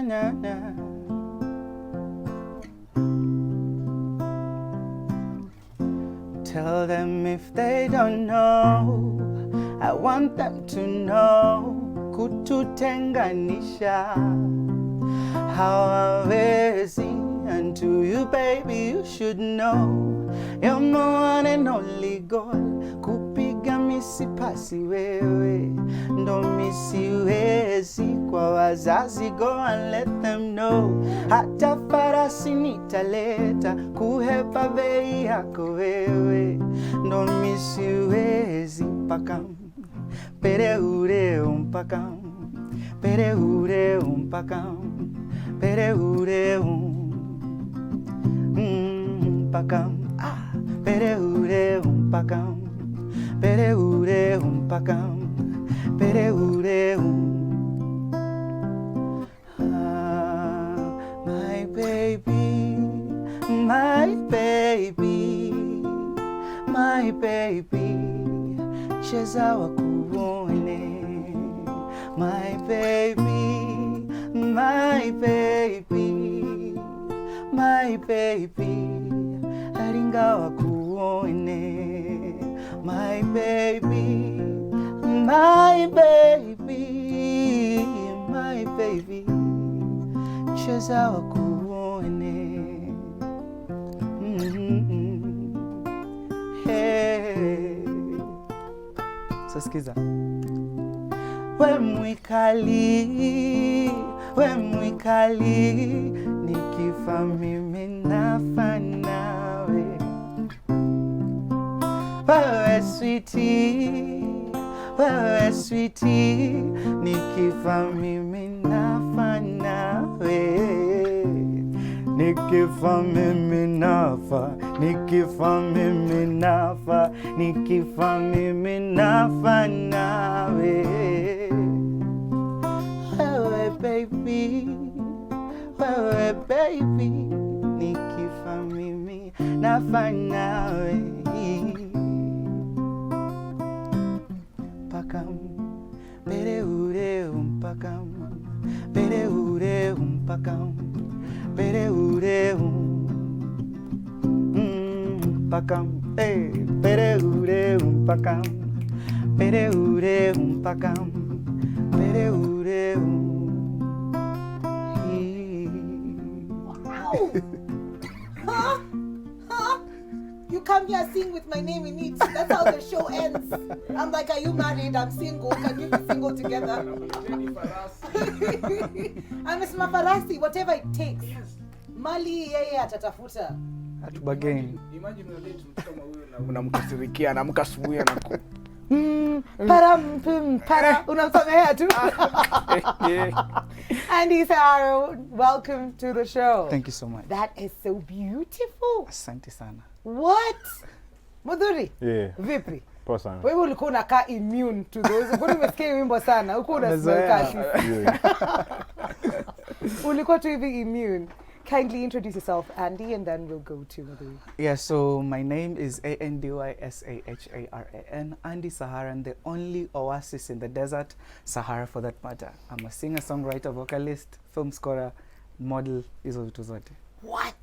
na na. Tell them if they don't know, I want them to know. Kututenganisha hawawezi. And to you baby you should know, you're my one and only goal. Kupiga misipasi wewe, ndo misiwezi kwa wazazi. Go and let them know, hata farasi nitaleta kuhepa bei yako wewe, ndo misiwezi. Pakam pere ure pakam, pere ure pakam, pere ure pakam, pere ure pakam, pere ure pakam, pere ure my baby, my baby, my baby, cheza wakuone. My baby, my baby, my baby, aringa wakuone. My baby, my baby, my baby, cheza wakuone. Hey, so skiza. We Mwikali, we Mwikali, nikifa mimi nafa nawe. Wewe sweetie, wewe sweetie, nikifa mimi nafa nawe. Nikifa mimi nafa, nikifa mimi nafa, nikifa mimi nafa nawe. Wewe baby, wewe baby, nikifa mimi nafa nawe. Pakam, pere ure pakam, pere ure pakam, pere ure pakam, pere ure pakam, pere ure pakam, pere ure. Wow! Huh? Huh? You come here sing with my name in it. That's how the show ends. I'm like, are you married? I'm single. Can we be single together? Amesema farasi, whatever it takes. Mali yeye atatafuta. Atubagain. Imagine una date mtu kama huyo na unamkasirikia anaamka asubuhi anaku para unamsamehea tu. Andy Sahara, welcome to the show. Thank you so much. That is so beautiful. Asante sana. What? Mudhuri? Yeah. Vipi? Poa sana. Wewe ulikuwa unakaa immune to those. Mbona umesikia wimbo sana? Ulikuwa unasikia. Ulikuwa tu hivi immune. Kindly introduce yourself, Andy, and then we'll go to Mudhuri. Yeah, so my name is ANDYSAHARAN, Andy Saharan, the only oasis in the desert, Sahara for that matter. I'm a singer, songwriter, vocalist, film scorer, model, hizo vitu zote. What?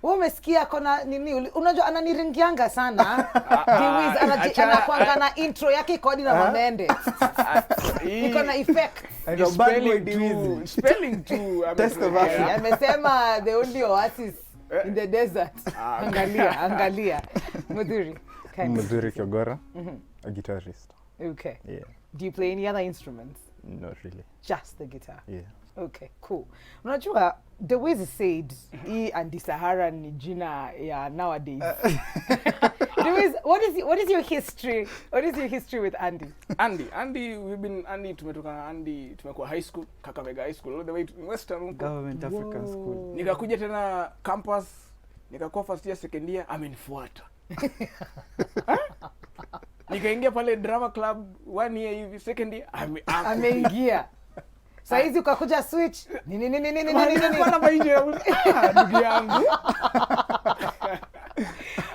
Wewe umesikia kona nini? Unajua ananiringianga sana. Diwiz anakuanga na intro yake kodi na mamende. Iko na effect. spelling too. Test the version. Amesema the only oasis in the desert. Angalia. Mudhuri. Mudhuri Kyogora, a guitarist. Okay. Yeah. Do you play any other instruments? Not really. Just the guitar. Yeah. Okay, cool. Unajua, the way it's said, Andy Sahara ni jina ya nowadays. What is your history? What is your history with Andy? Andy, we've been tumetoka Andy, tumekuwa high school, Kakamega High School, all the way to Western Government African School. Nikakuja tena campus, nikakuwa first year, second year, amenifuata. Nikaingia pale drama club 1 year hivi, second year, ameingia. Saizi ukakuja switch. Nini. Kwa mainje ndugu yangu.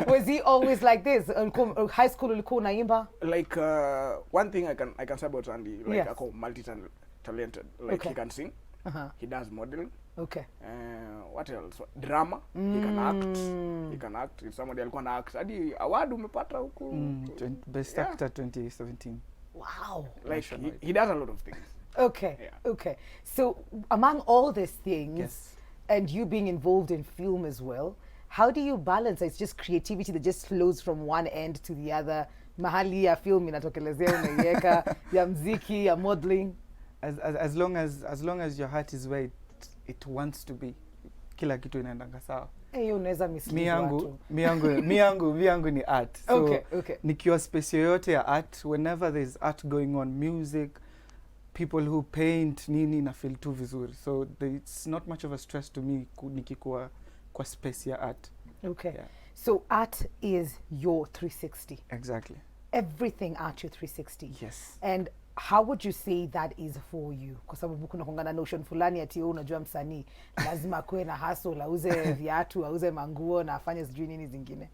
Was he always like this? High school ulikuwa unaimba? Like one thing I can say about Andy, like yes. ako multi-talented. Like okay. he can sing, He does modeling. Okay. What else? Drama. He can act. He can act. If somebody alikuwa na act, hadi award umepata huku. Best actor 2017. Wow. Like he does a lot of things. Okay. Yeah. Okay. So among all these things, Yes. and you being involved in film as well, how do you balance? It's just creativity that just flows from one end to the other. Mahali ya film inatokelezea unaiweka, ya mziki, ya modeling. As long as your heart is where it wants to be, kila kitu inaendanga sawa. Hiyo unaweza mislead watu. Mi yangu ni art. So Okay. nikiwa space yoyote ya art, whenever there's art going on, music, people who paint, nini, na feel too vizuri. So it's not much of a stress to me nikikuwa kwa space ya art. Okay. Yeah. So art is your 360. Exactly. Everything art your 360. Yes. And how would you say that is for you? Kwa sababu kuna kongana notion fulani ati unajua msanii lazima kuwe na hustle, auze viatu, auze manguo na afanye sijui nini zingine.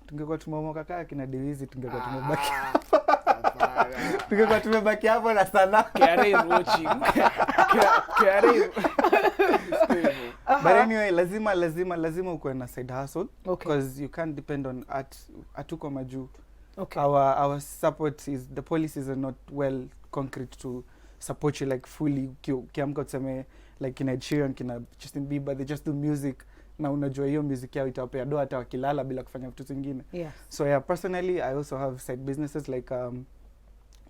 Tungekuwa tumeomoka kaka kina Dewizi tungekuwa tumebaki. Tungekuwa tumebaki hapo na sana. KRA is watching. KRA is But anyway, lazima ukuwe na side hustle. Okay. Because you can't depend on art. Atuko majuu. Okay. Our support is, the policies are not well concrete to support you like fully. Kiamka tuseme like kina Ed Sheeran, kina Justin Bieber, they just do music. Na unajua hiyo music yao itawapea doa hata wakilala bila kufanya vitu zingine. Yes. So yeah, personally I also have side businesses like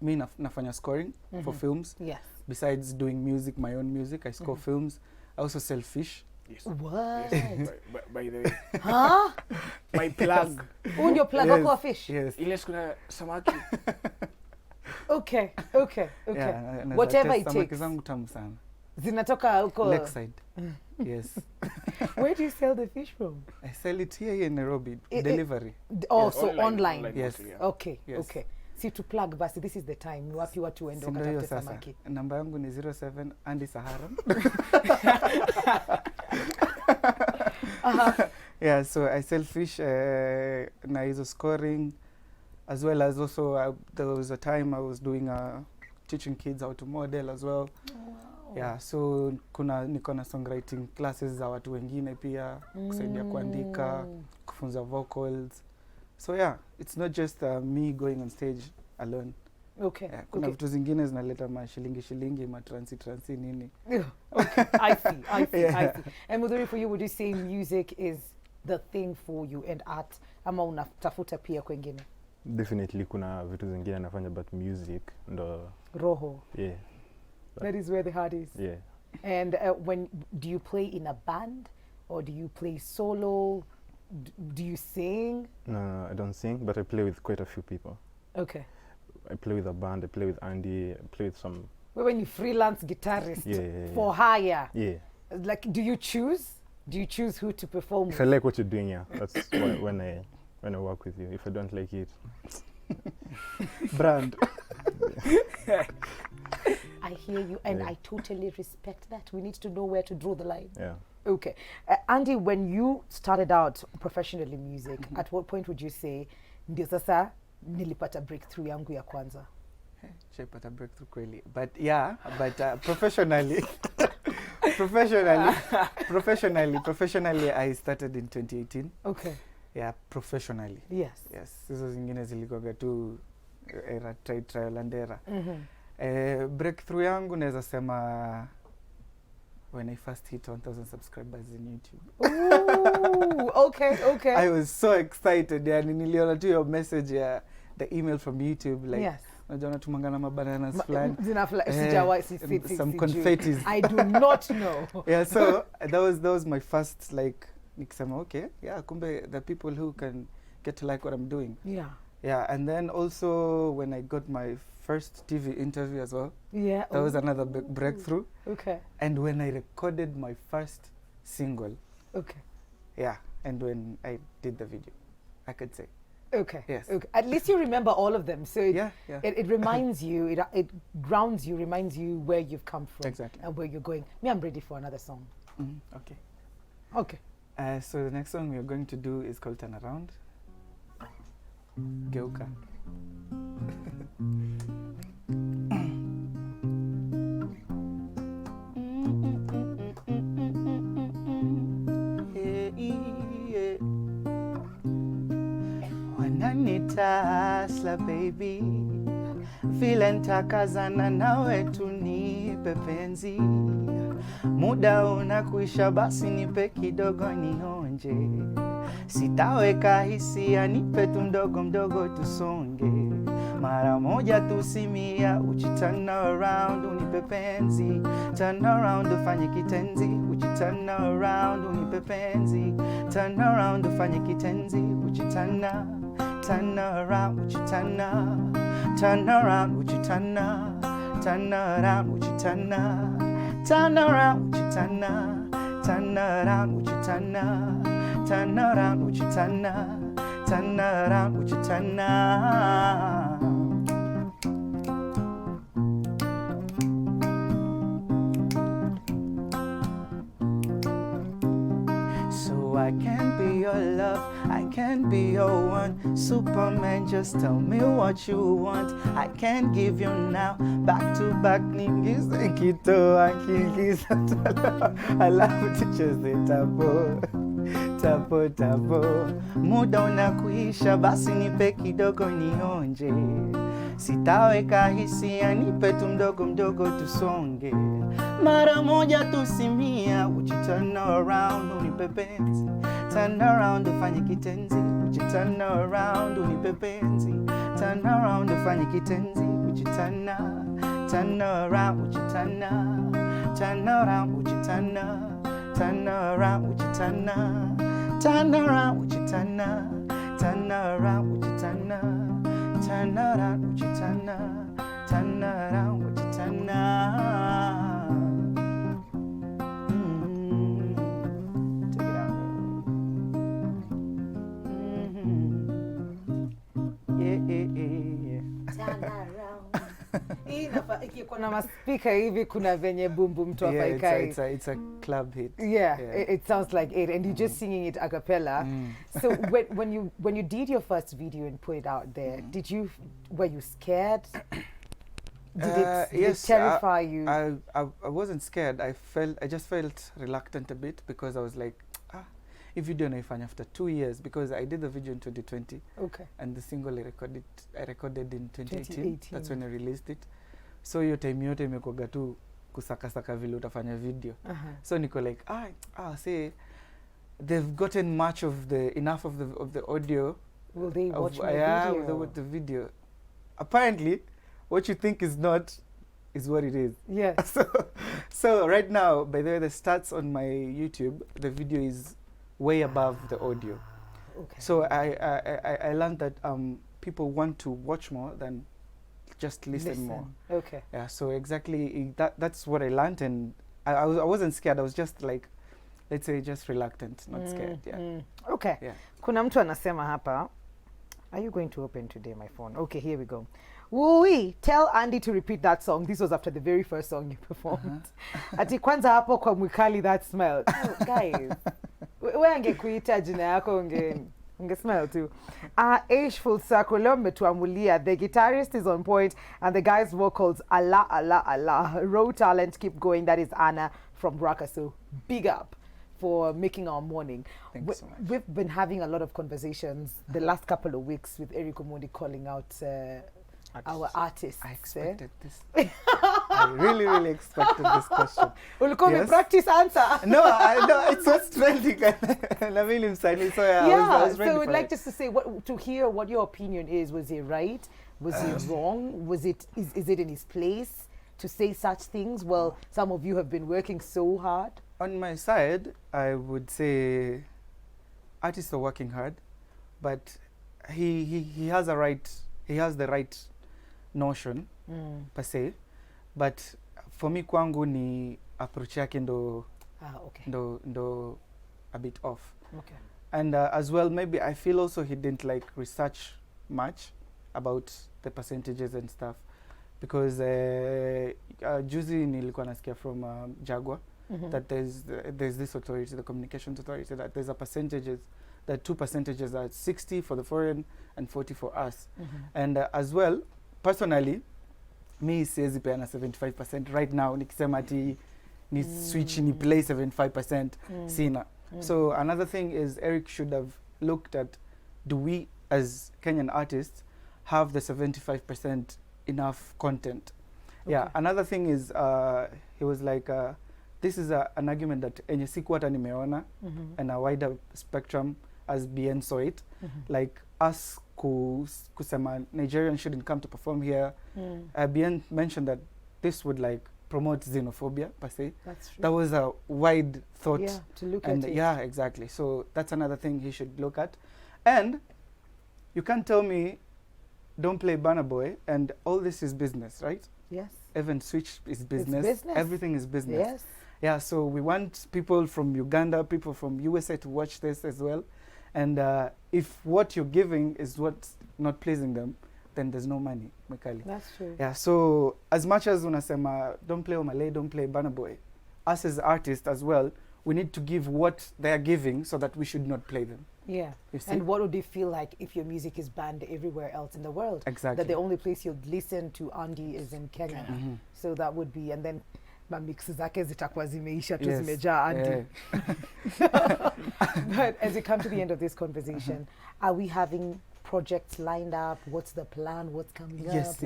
me nafanya scoring for films. Yes. Besides doing music, my own music, I score films. I also sell fish. Yes. What? Yes. By the way. Huh? My plug. Huu ndio plug wako wa fish? Yes. Ile kuna samaki. Okay. Yeah, Whatever it samaki takes. zangu tamu sana. Zinatoka huko. Lakeside. Yes. Where do you sell the fish from? I sell it here in Nairobi. Delivery. Oh, Yes. so online. Yes. mostly, yeah. Okay. Yes. Okay. Si to plug basi, this is the time. Ni wapi watu waende Ndio hiyo wakatafute sasa. samaki? Namba yangu ni 07 Andy Sahara. Yeah, so I sell fish na hizo scoring, as well as also there was a time I was doing teaching kids how to model as well. Wow. Yeah, so niko na songwriting classes za watu wengine pia, kusaidia kuandika, kufunza vocals. So yeah, it's not just me going on stage alone. Okay. Yeah, kuna vitu zingine zinaleta mashilingi matransi nini. Okay. I see. Yeah. And Mudhuri, for you, would you say music is the thing for you and art ama unatafuta pia kwengine? Definitely kuna vitu zingine nafanya, but music ndo Roho. yeah. That is where the heart is. Yeah. And when do you play in a band or do you play solo? Do you sing? No, I don't sing, but I play with quite a few people. Okay. I play with a band, I play with Andy, I play with some... When you freelance guitarist Yeah. for hire, Yeah. like do you choose? Do you choose who to perform If with? I like what you're doing, yeah, that's when I work with you. If I don't like it... Brand. I hear you and Yeah. I totally respect that. We need to know where to draw the line. Yeah. Okay. Andy, when you started out professionally in music, at what point would you say, ndio sasa nilipata breakthrough yangu ya kwanza? Shaipata breakthrough kweli. But yeah, professionally, professionally I started in 2018. Okay. Yeah, professionally. Yes. Yes, hizo zingine zilikuwa tu trial and error. Breakthrough yangu naweza sema when I first hit 1,000 subscribers in YouTube. Ooh, okay. I was so excited. Yani niliona tu your message ya the email from YouTube like Yes. unajua natumangana mabananas fulani. Some confettis. I do not know. Yeah, so that was my first like nikisema okay, yeah, kumbe the people who can get to like what I'm doing. Yeah. Yeah, and then also when I got my first TV interview as well. Yeah. That was another big breakthrough. Okay. And when I recorded my first single. Okay. Yeah, and when I did the video, I could say. Okay. Yes. Okay. At least you remember all of them. So Yeah. it reminds you, it grounds you, reminds you where you've come from. Exactly. And where you're going. Me, I'm ready for another song. Okay. Okay. So the next song we're going to do is called Turn Around. Geuka. tasla baby, vile ntakazana nawe tunipe penzi, muda unakuisha basi nipe kidogo nionje, sitaweka hisia nipe tu mdogo mdogo tusonge, mara moja tusimia uchi turn around unipe penzi, turn around ufanye kitenzi, uchi turn around unipe penzi, turn around ufanye kitenzi, uchi turn around, uchi turn around, uchi turn around, uchi turn around, uchi turn around, uchi turn around, uchi turn around, uchi turn around. So I can be your love, I can be your one Superman, just tell me what you want. I can give you now, back to back ningiza kito akiingiza I love to cheze tapo tapo tapo, muda unakuisha basi nipe kidogo nionje, sitaweka hisia nipe tu mdogo mdogo tusonge, mara moja tusimia uchi turn around unipe penzi, turn around ufanye kitenzi, uchi turn around unipe penzi, turn around ufanye kitenzi, uchi turn around, uchi turn around, uchi turn around, uchi turn around, uchi turn around, uchi turn around, uchi turn around, uchi turn around. Take it out. Yeah. Hii ikikuwa na maspika hivi kuna venye bumbu mtu Yeah, afaikai. it's a club hit. Yeah, it sounds like it, and you're just singing it a cappella. So when you did your first video and put it out there, were you scared? Did it Yes, terrify you? I wasn't scared. I just felt reluctant a bit because I was like, if video naifanya after 2 years, because I did the video in 2020. Okay. And the single I recorded in 2018. 2018. That's when I released it. So hiyo time yote imekuwa tu kusaka vile utafanya video. So niko like, say they've gotten enough of the audio. Will they watch my video? With the video. Apparently, what you think is not is what it is. Yeah. So right now, by the way, the stats on my YouTube, the video is way above the audio. Okay. So I learned that people want to watch more than just listen more. Okay. Yeah. So exactly that's what I learned, and I wasn't scared. I was just like, let's say, just reluctant, not scared. Yeah. Okay. Yeah. Kuna mtu anasema hapa. Are you going to open today, my phone? Okay, here we go. Woo-wee, tell Andy to repeat that song. This was after the very first song you performed. Ati kwanza hapo kwa Mwikali that smell. Oh, guys. We angekuita jina yako unge smell too. Age full circle, leo mmetuamulia. The guitarist is on point and the guy's vocals, Allah, Allah, Allah. Raw talent, keep going. That is Anna from Raka. So big up for making our morning. Thanks so much. We've been having a lot of conversations the last couple of weeks with Eric Omondi calling out our artists. I expected this. I really expected this question. Ulikuwa Yes. practice answer. No, it's what's trending. And I'm really excited. So I was ready so we'd for like it. just to say to hear what your opinion is. Was he right? Was he wrong? Is it in his place to say such things? Well, some of you have been working so hard. On my side, I would say artists are working hard, but he has the right notion per se, but for me kwangu ni approach yake ndo a bit off. Okay. And as well, maybe I feel also he didn't like research much about the percentages and stuff, because juzi nilikuwa nasikia from Jaguar that there's this authority, the communications authority, that there's a percentages, that 2 percentages are 60 for the foreign and 40 for us. And as well, personally, me siwezi peana 75% right now, nikisema ati ni switch ni play 75% sina. So another thing is Eric should have looked at, do we as Kenyan artists, have the 75% enough content. Yeah, Okay. another thing is, he was like, this is an argument that enye siku hata nimeona and a wider spectrum as BN saw it. Like us kusema Nigerians shouldn't come to perform here. BN mentioned that this would like promote xenophobia per se. That's true. That was a wide thought. Yeah, to look And at it. yeah, exactly. So that's another thing he should look at. And you can't tell me don't play Burna Boy and all this is business, right? Yes. Even Switch is business. business. Everything is business. Yes. Yeah, so we want people from Uganda, people from USA to watch this as well. And if what you're giving is what's not pleasing them, then there's no money, Mwikali. That's true. Yeah, so as much as unasema, don't play Omale, don't play Burna Boy, us as artists as well, we need to give what they are giving so that we should not play them. Yeah. You see? And what would it feel like if your music is banned everywhere else in the world? Exactly. That the only place you'd listen to Andy is in Kenya. Mhm. So that would be, and then mamix zake zitakuwa zimeisha tu Yes. zimejaa Andy. Yeah. But as we come to the end of this conversation, are we having projects lined up? What's the plan? What's coming up? Yes.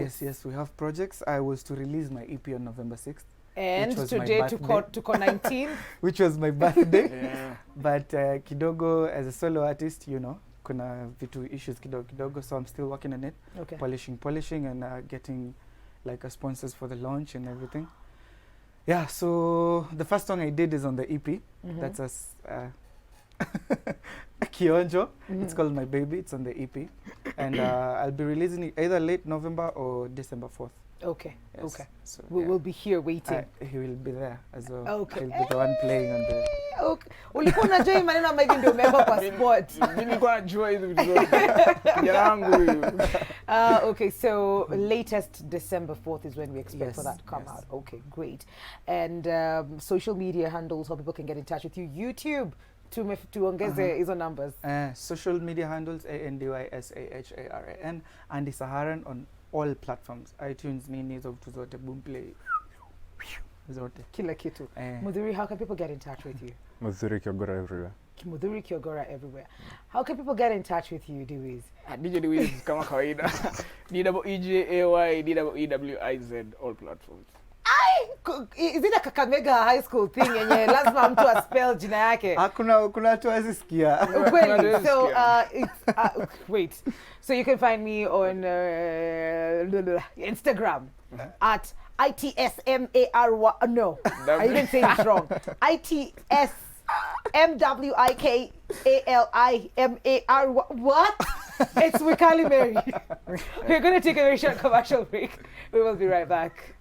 We have projects. I was to release my EP on November 6th, And Which was my today birthday. to 19. which was my birthday. Yeah. But kidogo, as a solo artist, you know, kuna vitu issues kidogo, so I'm still working on it. Okay. Polishing and getting like sponsors for the launch and everything. Yeah, so the first song I did is on the EP. That's us. Kionjo. It's called My Baby. It's on the EP. And I'll be releasing it either late November or December 4th. Okay. Yes. Okay. So We will be here waiting. he will be there as well. Okay. He'll be the one playing on the... Okay. Ulikuwa unajua hii maneno ama hivi ndio umewekwa kwa spot. Mimi nilikuwa najua hizo vitu zote. Kijana wangu huyu. Okay, so latest December 4th is when we expect for Yes, that to come yes. out. Okay, great. And social media handles, how people can get in touch with you. YouTube, tuongeze hizo numbers. Social media handles ANDYSAHARAN Andy Saharan on all platforms. iTunes, nini, hizo vitu zote, Boomplay, zote. Kila kitu. Eh. Mudhuri, how can people get in touch with you? Muzuri Kyogora everywhere. Mudhuri Kyogora everywhere. How can people get in touch with you, Dewiz? DJ Wiz kama kawaida. DEJAY DEWIZ all platforms. Is it a Kakamega high school thing yenye lazima mtu aspell jina yake? Kuna watu wazisikia. Kweli. So wait. So you can find me on Instagram at ITSMARY. No, I even say it wrong. ITSMWIKALIMARY. What? It's Mwikali Mary. We're going to take a very short commercial break. We will be right back.